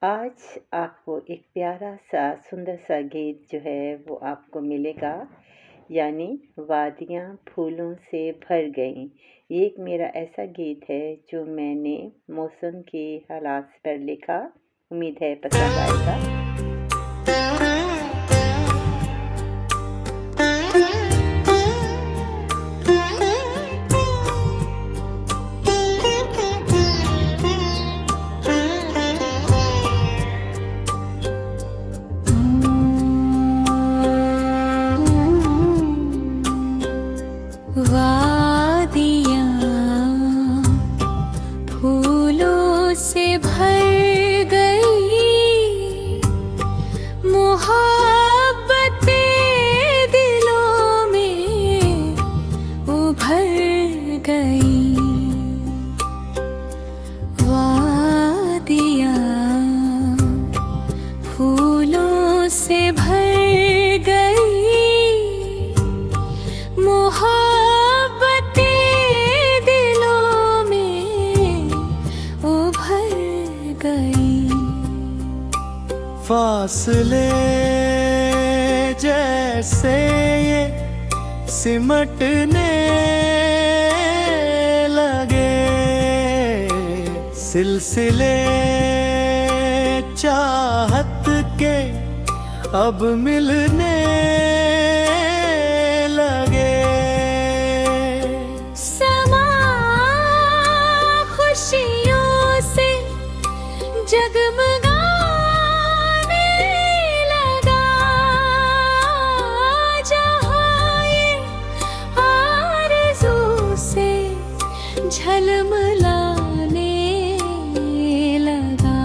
आज आपको एक प्यारा सा सुंदर सा गीत जो है वो आपको मिलेगा, यानी वादियाँ फूलों से भर गईं। ये एक मेरा ऐसा गीत है जो मैंने मौसम के हालात पर लिखा। उम्मीद है पसंद आएगा। वादियाँ फूलों से भर गई, मोहब्बतें दिलों में उभर गई। वादियाँ फूलों से भर गई, फासले जैसे ये सिमटने लगे, सिलसिले चाहत के अब मिलने लगे। समा खुशियों से जगमगा झलमलाने लगा।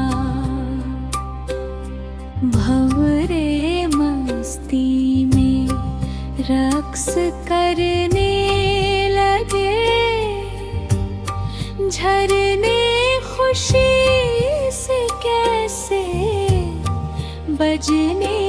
भंवरे मस्ती में रक्स करने लगे, झरने खुशी से कैसे बजने